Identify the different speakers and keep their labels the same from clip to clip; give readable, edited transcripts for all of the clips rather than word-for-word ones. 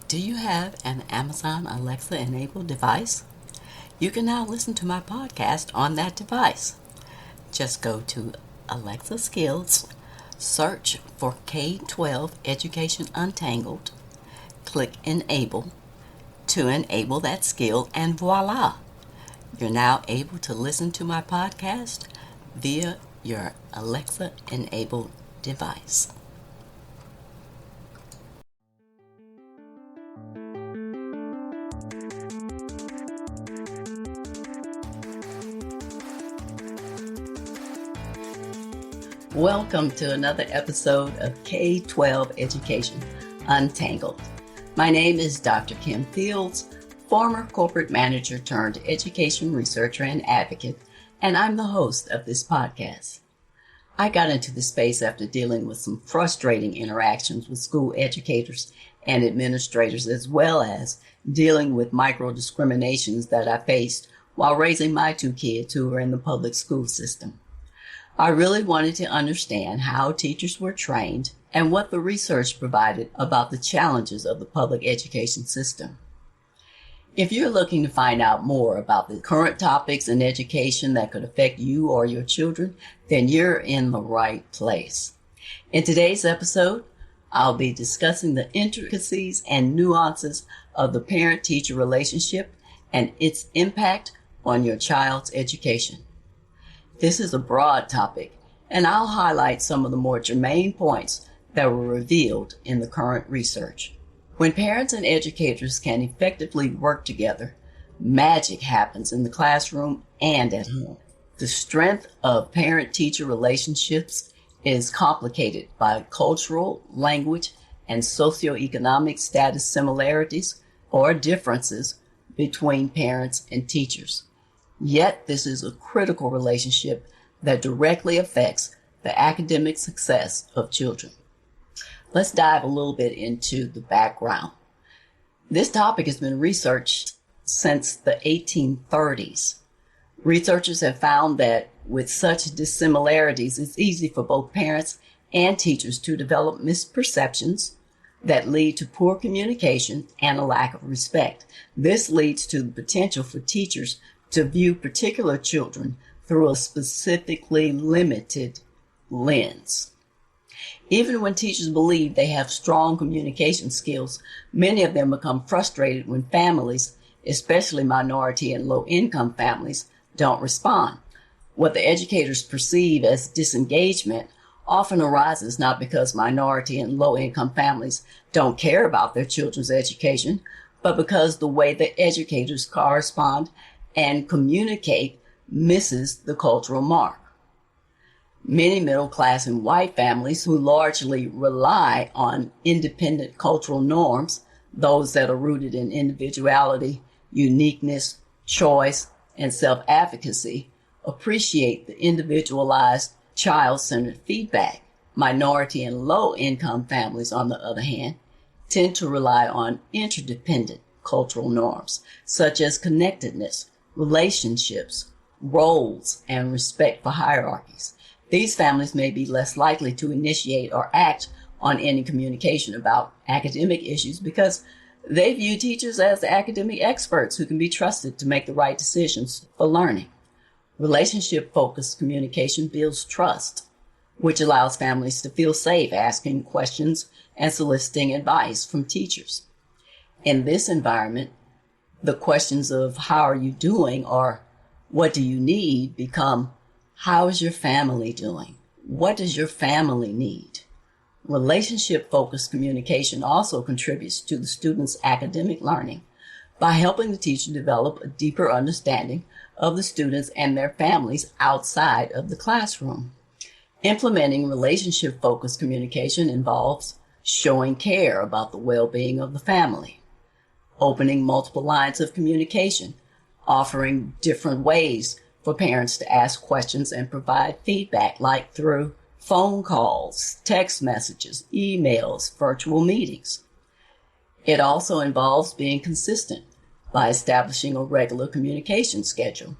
Speaker 1: Do you have an Amazon Alexa enabled device? You can now listen to my podcast on that device. Just go to Alexa Skills, search for K-12 Education Untangled, click Enable to enable that skill, and voila! You're now able to listen to my podcast via your Alexa enabled device. Welcome to another episode of K-12 Education Untangled. My name is Dr. Kim Fields, former corporate manager turned education researcher and advocate, and I'm the host of this podcast. I got into this space after dealing with some frustrating interactions with school educators and administrators, as well as dealing with micro-discriminations that I faced while raising my two kids who were in the public school system. I really wanted to understand how teachers were trained and what the research provided about the challenges of the public education system. If you're looking to find out more about the current topics in education that could affect you or your children, then you're in the right place. In today's episode, I'll be discussing the intricacies and nuances of the parent-teacher relationship and its impact on your child's education. This is a broad topic, and I'll highlight some of the more germane points that were revealed in the current research. When parents and educators can effectively work together, magic happens in the classroom and at home. The strength of parent-teacher relationships is complicated by cultural, language, and socioeconomic status similarities or differences between parents and teachers. Yet, this is a critical relationship that directly affects the academic success of children. Let's dive a little bit into the background. This topic has been researched since the 1830s. Researchers have found that with such dissimilarities, it's easy for both parents and teachers to develop misperceptions that lead to poor communication and a lack of respect. This leads to the potential for teachers to view particular children through a specifically limited lens. Even when teachers believe they have strong communication skills, many of them become frustrated when families, especially minority and low-income families, don't respond. What the educators perceive as disengagement often arises not because minority and low-income families don't care about their children's education, but because the way the educators correspond and communicate misses the cultural mark. Many middle-class and white families who largely rely on independent cultural norms, those that are rooted in individuality, uniqueness, choice, and self-advocacy, appreciate the individualized, child-centered feedback. Minority and low-income families, on the other hand, tend to rely on interdependent cultural norms, such as connectedness, relationships, roles, and respect for hierarchies. These families may be less likely to initiate or act on any communication about academic issues because they view teachers as academic experts who can be trusted to make the right decisions for learning. Relationship-focused communication builds trust, which allows families to feel safe asking questions and soliciting advice from teachers. In this environment, the questions of how are you doing or what do you need become how is your family doing? What does your family need? Relationship-focused communication also contributes to the student's academic learning by helping the teacher develop a deeper understanding of the students and their families outside of the classroom. Implementing relationship-focused communication involves showing care about the well-being of the family, opening multiple lines of communication, offering different ways for parents to ask questions and provide feedback, like through phone calls, text messages, emails, virtual meetings. It also involves being consistent by establishing a regular communication schedule.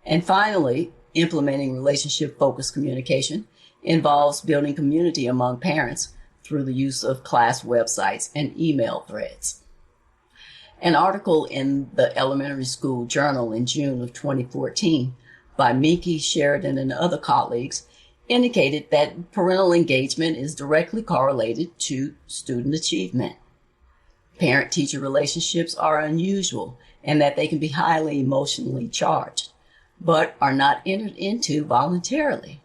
Speaker 1: And finally, implementing relationship-focused communication involves building community among parents through the use of class websites and email threads. An article in the Elementary School Journal in June of 2014 by Miki, Sheridan, and other colleagues indicated that parental engagement is directly correlated to student achievement. Parent-teacher relationships are unusual and that they can be highly emotionally charged, but are not entered into voluntarily.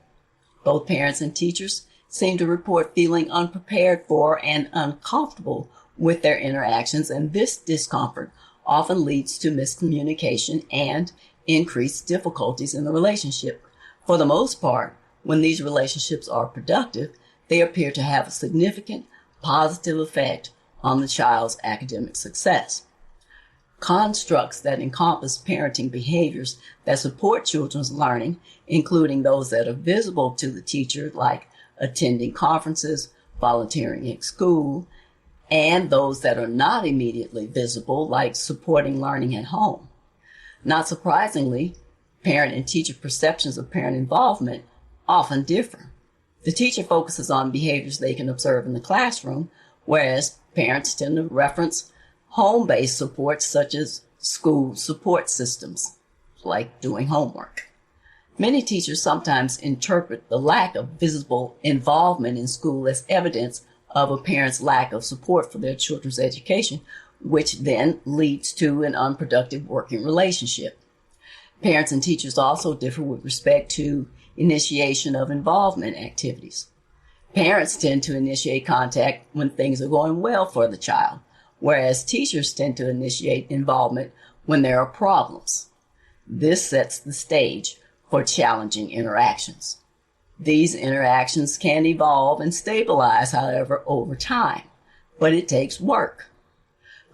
Speaker 1: Both parents and teachers seem to report feeling unprepared for and uncomfortable with their interactions, and this discomfort often leads to miscommunication and increased difficulties in the relationship. For the most part, when these relationships are productive, they appear to have a significant positive effect on the child's academic success. Constructs that encompass parenting behaviors that support children's learning, including those that are visible to the teacher, like attending conferences, volunteering at school, and those that are not immediately visible, like supporting learning at home. Not surprisingly, parent and teacher perceptions of parent involvement often differ. The teacher focuses on behaviors they can observe in the classroom, whereas parents tend to reference home-based supports such as school support systems, like doing homework. Many teachers sometimes interpret the lack of visible involvement in school as evidence of a parent's lack of support for their children's education, which then leads to an unproductive working relationship. Parents and teachers also differ with respect to initiation of involvement activities. Parents tend to initiate contact when things are going well for the child, whereas teachers tend to initiate involvement when there are problems. This sets the stage for challenging interactions. These interactions can evolve and stabilize, however, over time, but it takes work.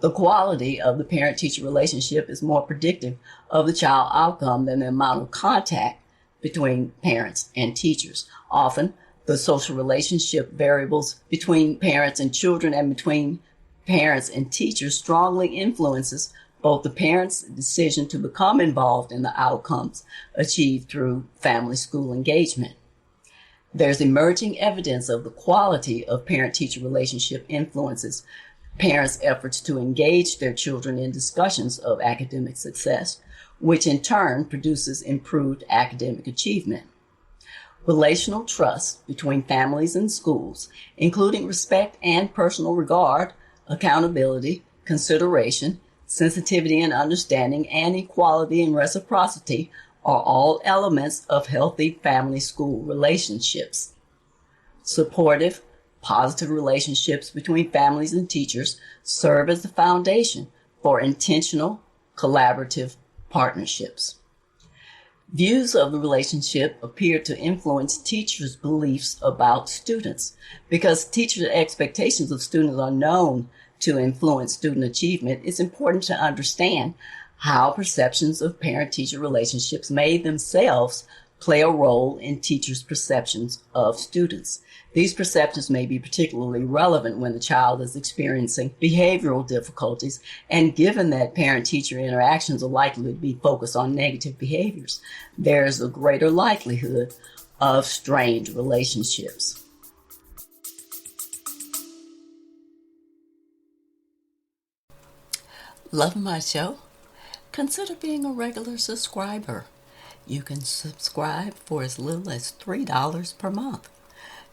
Speaker 1: The quality of the parent-teacher relationship is more predictive of the child outcome than the amount of contact between parents and teachers. Often, the social relationship variables between parents and children and between parents and teachers strongly influences both the parent's decision to become involved in the outcomes achieved through family-school engagement. There's emerging evidence of the quality of parent-teacher relationship influences parents' efforts to engage their children in discussions of academic success, which in turn produces improved academic achievement. Relational trust between families and schools, including respect and personal regard, accountability, consideration, sensitivity and understanding, and equality and reciprocity are all elements of healthy family-school relationships. Supportive, positive relationships between families and teachers serve as the foundation for intentional, collaborative partnerships. Views of the relationship appear to influence teachers' beliefs about students. Because teachers' expectations of students are known to influence student achievement, it's important to understand how perceptions of parent-teacher relationships may themselves play a role in teachers' perceptions of students. These perceptions may be particularly relevant when the child is experiencing behavioral difficulties, and given that parent-teacher interactions are likely to be focused on negative behaviors, there's a greater likelihood of strained relationships. Love my show? Consider being a regular subscriber. You can subscribe for as little as $3 per month.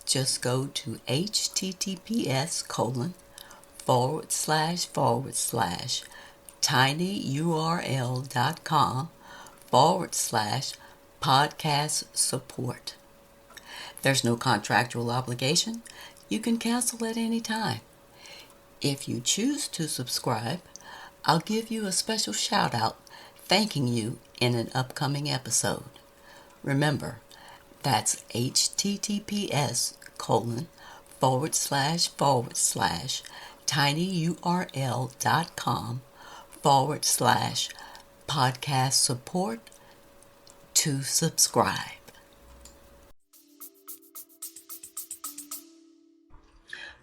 Speaker 1: Just go to https://tinyurl.com/podcast support. There's no contractual obligation. You can cancel at any time. If you choose to subscribe, I'll give you a special shout out thanking you in an upcoming episode. Remember, that's https://tinyurl.com/podcast support to subscribe.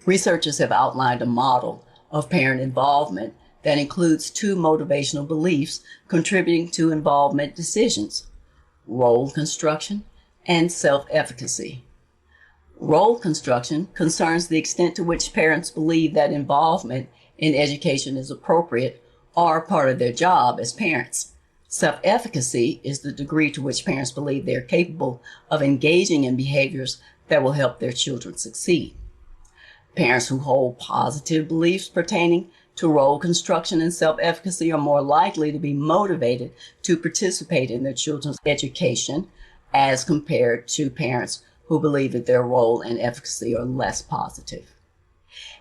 Speaker 1: Researchers have outlined a model of parent involvement that includes two motivational beliefs contributing to involvement decisions: role construction and self-efficacy. Role construction concerns the extent to which parents believe that involvement in education is appropriate are part of their job as parents. Self-efficacy is the degree to which parents believe they're capable of engaging in behaviors that will help their children succeed. Parents who hold positive beliefs pertaining to role construction and self-efficacy are more likely to be motivated to participate in their children's education as compared to parents who believe that their role and efficacy are less positive.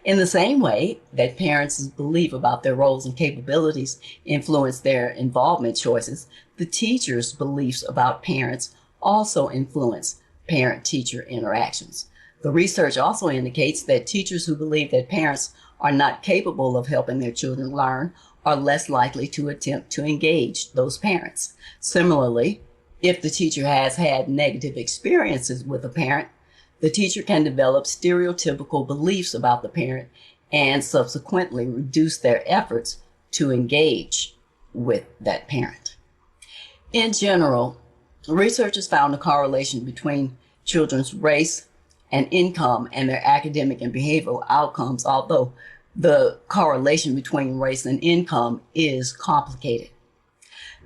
Speaker 1: In the same way that parents' belief about their roles and capabilities influence their involvement choices, the teachers' beliefs about parents also influence parent-teacher interactions. The research also indicates that teachers who believe that parents are not capable of helping their children learn are less likely to attempt to engage those parents. Similarly, if the teacher has had negative experiences with a parent, the teacher can develop stereotypical beliefs about the parent and subsequently reduce their efforts to engage with that parent. In general, researchers found a correlation between children's race and income and their academic and behavioral outcomes, although the correlation between race and income is complicated,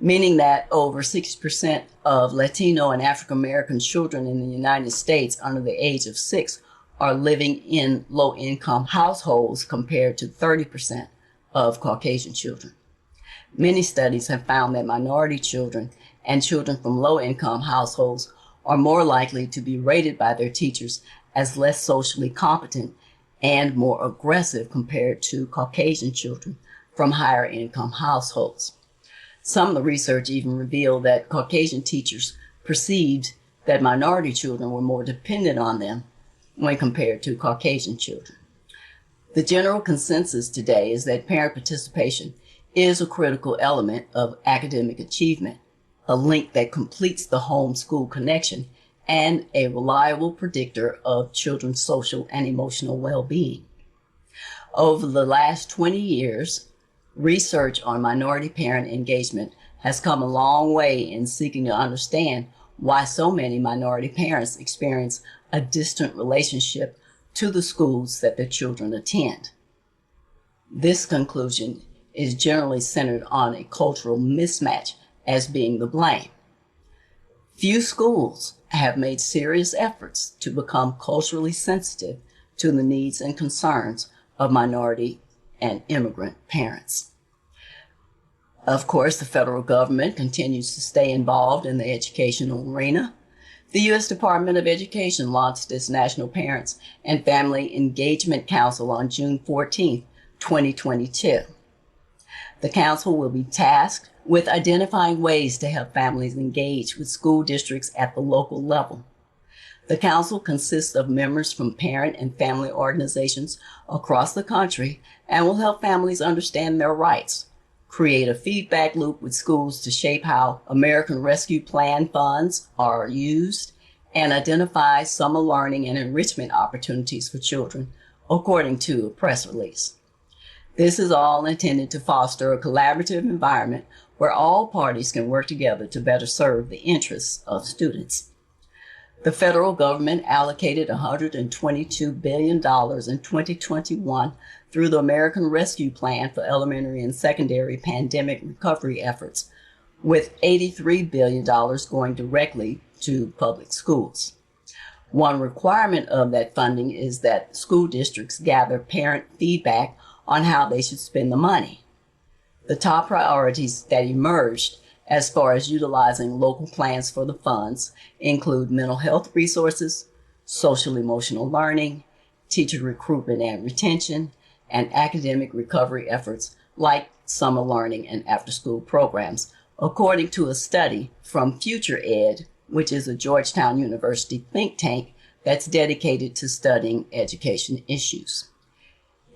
Speaker 1: meaning that over 60% of Latino and African American children in the United States under the age of 6 are living in low-income households compared to 30% of Caucasian children. Many studies have found that minority children and children from low-income households are more likely to be rated by their teachers as less socially competent and more aggressive compared to Caucasian children from higher income households. Some of the research even revealed that Caucasian teachers perceived that minority children were more dependent on them when compared to Caucasian children. The general consensus today is that parent participation is a critical element of academic achievement, a link that completes the home-school connection, and a reliable predictor of children's social and emotional well-being. Over the last 20 years, research on minority parent engagement has come a long way in seeking to understand why so many minority parents experience a distant relationship to the schools that their children attend. This conclusion is generally centered on a cultural mismatch as being the blame. Few schools have made serious efforts to become culturally sensitive to the needs and concerns of minority and immigrant parents. Of course, the federal government continues to stay involved in the educational arena. The U.S. Department of Education launched its National Parents and Family Engagement Council on June 14, 2022. The council will be tasked with identifying ways to help families engage with school districts at the local level. The council consists of members from parent and family organizations across the country and will help families understand their rights, create a feedback loop with schools to shape how American Rescue Plan funds are used, and identify summer learning and enrichment opportunities for children, according to a press release. This is all intended to foster a collaborative environment where all parties can work together to better serve the interests of students. The federal government allocated $122 billion in 2021 through the American Rescue Plan for elementary and secondary pandemic recovery efforts, with $83 billion going directly to public schools. One requirement of that funding is that school districts gather parent feedback on how they should spend the money. The top priorities that emerged as far as utilizing local plans for the funds include mental health resources, social emotional learning, teacher recruitment and retention, and academic recovery efforts like summer learning and after-school programs, according to a study from Future Ed, which is a Georgetown University think tank that's dedicated to studying education issues.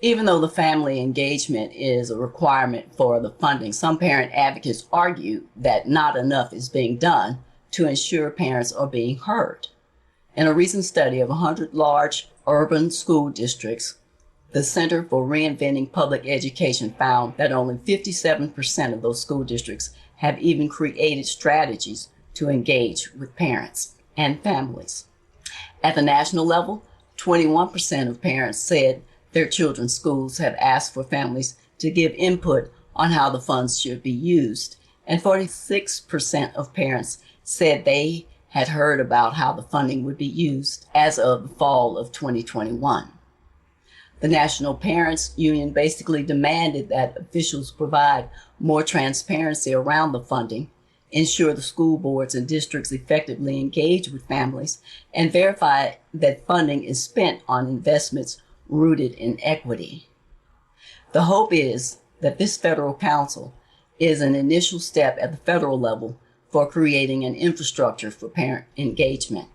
Speaker 1: Even though the family engagement is a requirement for the funding, some parent advocates argue that not enough is being done to ensure parents are being heard. In a recent study of 100 large urban school districts, the Center for Reinventing Public Education found that only 57% of those school districts have even created strategies to engage with parents and families. At the national level, 21% of parents said their children's schools have asked for families to give input on how the funds should be used, and 46% of parents said they had heard about how the funding would be used as of the fall of 2021. The National Parents Union basically demanded that officials provide more transparency around the funding, ensure the school boards and districts effectively engage with families, and verify that funding is spent on investments rooted in equity. The hope is that this federal council is an initial step at the federal level for creating an infrastructure for parent engagement.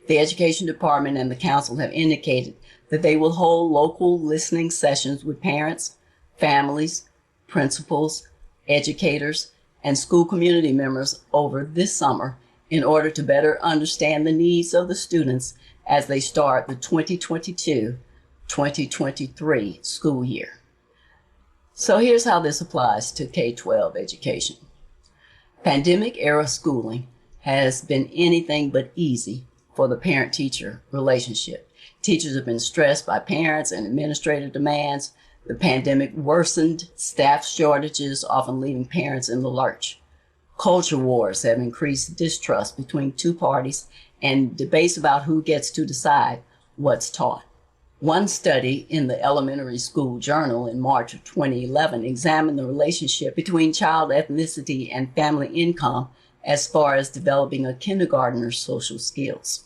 Speaker 1: The Education Department and the council have indicated that they will hold local listening sessions with parents, families, principals, educators, and school community members over this summer in order to better understand the needs of the students as they start the 2022-2023 school year. So here's how this applies to K-12 education. Pandemic-era schooling has been anything but easy for the parent-teacher relationship. Teachers have been stressed by parents and administrative demands. The pandemic worsened staff shortages, often leaving parents in the lurch. Culture wars have increased distrust between two parties and debates about who gets to decide what's taught. One study in the Elementary School Journal in March of 2011 examined the relationship between child ethnicity and family income as far as developing a kindergartner's social skills.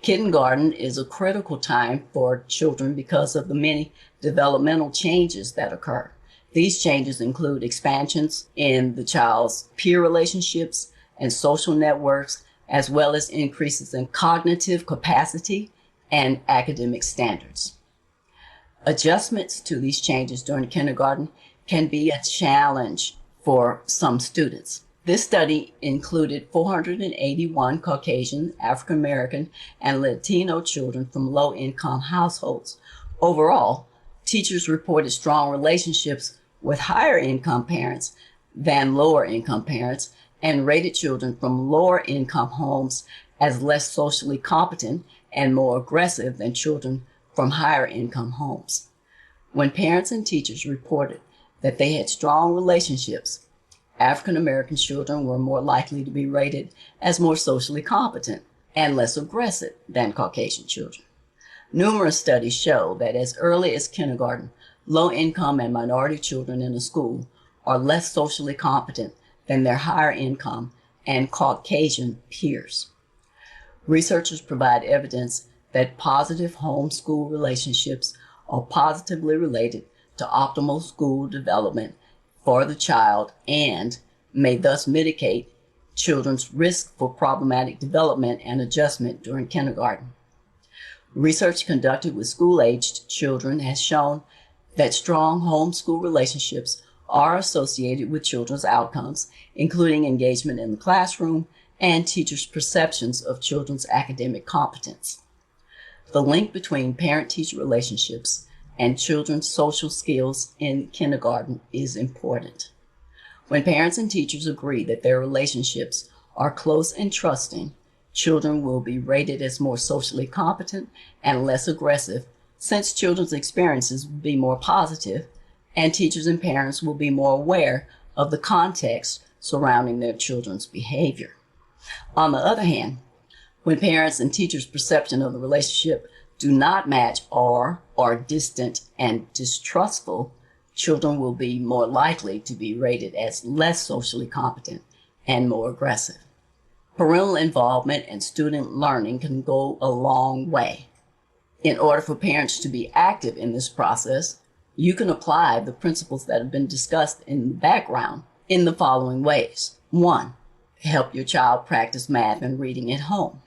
Speaker 1: Kindergarten is a critical time for children because of the many developmental changes that occur. These changes include expansions in the child's peer relationships and social networks, as well as increases in cognitive capacity and academic standards. Adjustments to these changes during kindergarten can be a challenge for some students. This study included 481 Caucasian, African American, and Latino children from low-income households. Overall, teachers reported strong relationships with higher-income parents than lower-income parents and rated children from lower-income homes as less socially competent and more aggressive than children from higher-income homes. When parents and teachers reported that they had strong relationships, African American children were more likely to be rated as more socially competent and less aggressive than Caucasian children. Numerous studies show that as early as kindergarten, low-income and minority children in a school are less socially competent than their higher income and Caucasian peers. Researchers provide evidence that positive home-school relationships are positively related to optimal school development for the child and may thus mitigate children's risk for problematic development and adjustment during kindergarten. Research conducted with school-aged children has shown that strong home-school relationships are associated with children's outcomes, including engagement in the classroom and teachers' perceptions of children's academic competence. The link between parent-teacher relationships and children's social skills in kindergarten is important. When parents and teachers agree that their relationships are close and trusting, children will be rated as more socially competent and less aggressive, since children's experiences will be more positive, and teachers and parents will be more aware of the context surrounding their children's behavior. On the other hand, when parents and teachers' perception of the relationship do not match or are distant and distrustful, children will be more likely to be rated as less socially competent and more aggressive. Parental involvement and student learning can go a long way. In order for parents to be active in this process, you can apply the principles that have been discussed in the background in the following ways. 1. Help your child practice math and reading at home.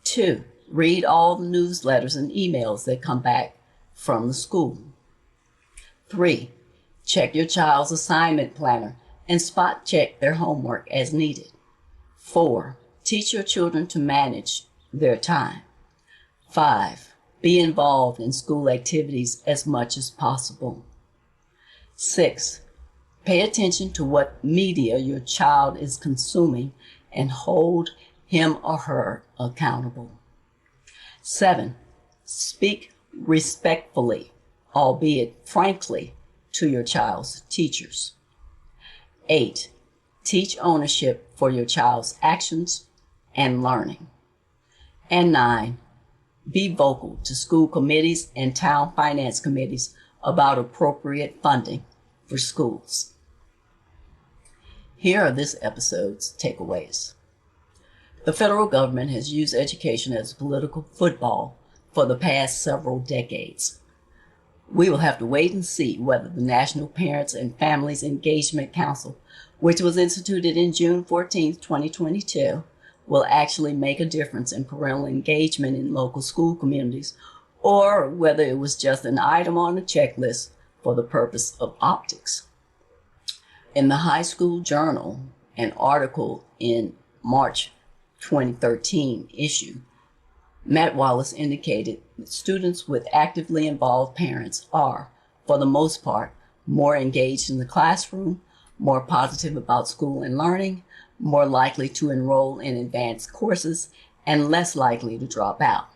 Speaker 1: 2. Read all the newsletters and emails that come back from the school. 3. Check your child's assignment planner and spot check their homework as needed. 4. Teach your children to manage their time. 5. Be involved in school activities as much as possible. 6. Pay attention to what media your child is consuming and hold him or her accountable. 7. Speak respectfully, albeit frankly, to your child's teachers. 8. Teach ownership for your child's actions and learning. And 9. Be vocal to school committees and town finance committees about appropriate funding for schools. Here are this episode's takeaways. The federal government has used education as political football for the past several decades. We will have to wait and see whether the National Parents and Families Engagement Council, which was instituted in June 14, 2022, will actually make a difference in parental engagement in local school communities, or whether it was just an item on the checklist for the purpose of optics. In the High School Journal, an article in March 2013 issue, Matt Wallace indicated that students with actively involved parents are, for the most part, more engaged in the classroom, more positive about school and learning, more likely to enroll in advanced courses, and less likely to drop out.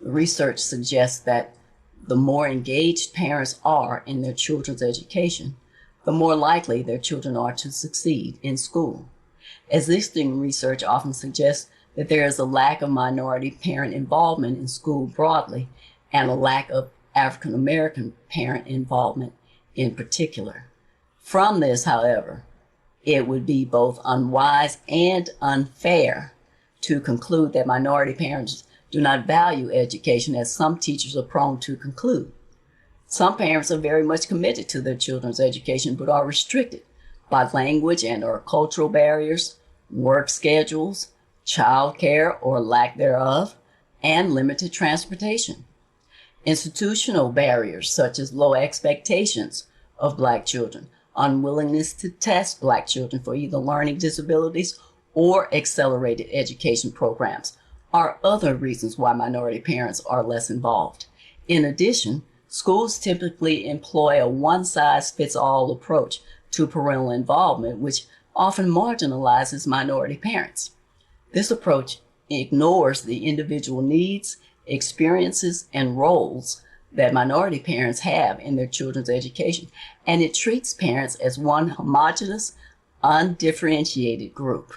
Speaker 1: Research suggests that the more engaged parents are in their children's education, the more likely their children are to succeed in school. Existing research often suggests that there is a lack of minority parent involvement in school broadly, and a lack of African American parent involvement in particular. From this, however, it would be both unwise and unfair to conclude that minority parents do not value education, as some teachers are prone to conclude. Some parents are very much committed to their children's education, but are restricted by language and or cultural barriers, work schedules, child care or lack thereof, and limited transportation. Institutional barriers such as low expectations of Black children, unwillingness to test Black children for either learning disabilities or accelerated education programs are other reasons why minority parents are less involved. In addition, schools typically employ a one-size-fits-all approach to parental involvement, which often marginalizes minority parents. This approach ignores the individual needs, experiences, and roles that minority parents have in their children's education, and it treats parents as one homogeneous, undifferentiated group.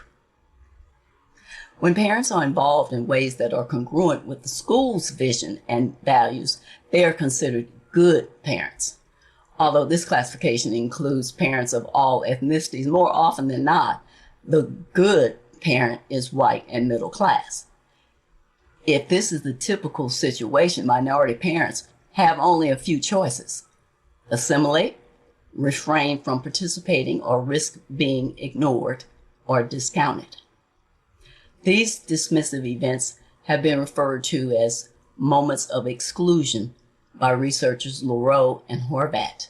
Speaker 1: When parents are involved in ways that are congruent with the school's vision and values, they are considered good parents. Although this classification includes parents of all ethnicities, more often than not, the good parent is white and middle class. If this is the typical situation, minority parents have only a few choices: assimilate, refrain from participating or risk being ignored or discounted. These dismissive events have been referred to as moments of exclusion by researchers Leroux and Horvat.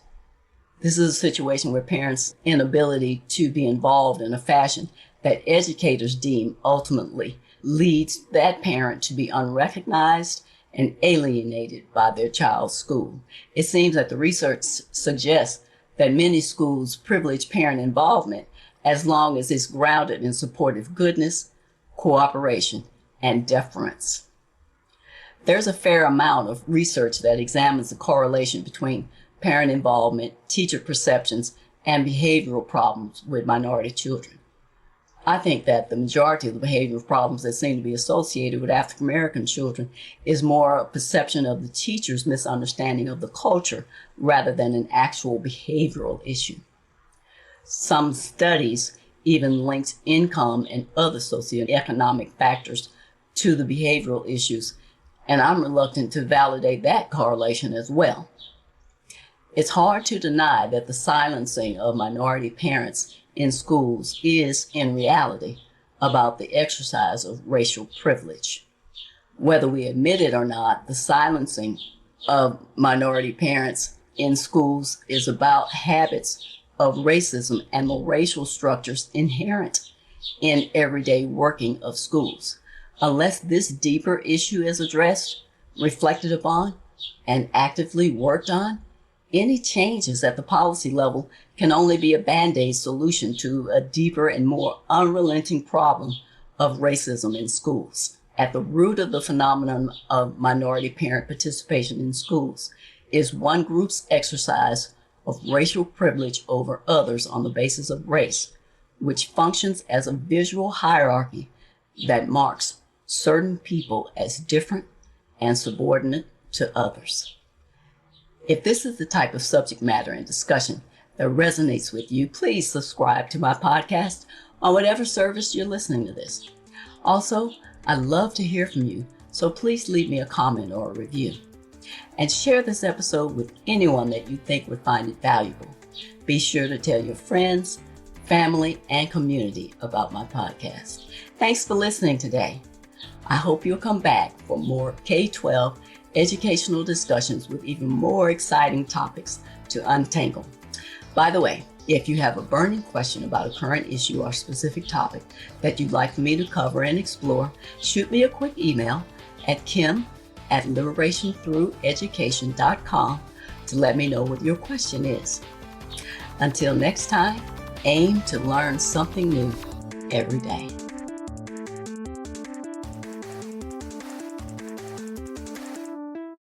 Speaker 1: This is a situation where parents' inability to be involved in a fashion that educators deem ultimately leads that parent to be unrecognized and alienated by their child's school. It seems that the research suggests that many schools privilege parent involvement as long as it's grounded in supportive goodness, cooperation, and deference. There's a fair amount of research that examines the correlation between parent involvement, teacher perceptions, and behavioral problems with minority children. I think that the majority of the behavioral problems that seem to be associated with African American children is more a perception of the teacher's misunderstanding of the culture rather than an actual behavioral issue. Some studies even linked income and other socioeconomic factors to the behavioral issues, and I'm reluctant to validate that correlation as well. It's hard to deny that the silencing of minority parents in schools is, in reality, about the exercise of racial privilege. Whether we admit it or not, the silencing of minority parents in schools is about habits of racism and the racial structures inherent in everyday working of schools. Unless this deeper issue is addressed, reflected upon, and actively worked on, any changes at the policy level can only be a Band-Aid solution to a deeper and more unrelenting problem of racism in schools. At the root of the phenomenon of minority parent participation in schools is one group's exercise of racial privilege over others on the basis of race, which functions as a visual hierarchy that marks certain people as different and subordinate to others. If this is the type of subject matter and discussion that resonates with you, please subscribe to my podcast on whatever service you're listening to this. Also, I love to hear from you, so please leave me a comment or a review. And share this episode with anyone that you think would find it valuable. Be sure to tell your friends, family, and community about my podcast. Thanks for listening today. I hope you'll come back for more K-12 educational discussions with even more exciting topics to untangle. By the way, if you have a burning question about a current issue or specific topic that you'd like me to cover and explore, shoot me a quick email at kim@liberationthrougheducation.com to let me know what your question is. Until next time, aim to learn something new every day.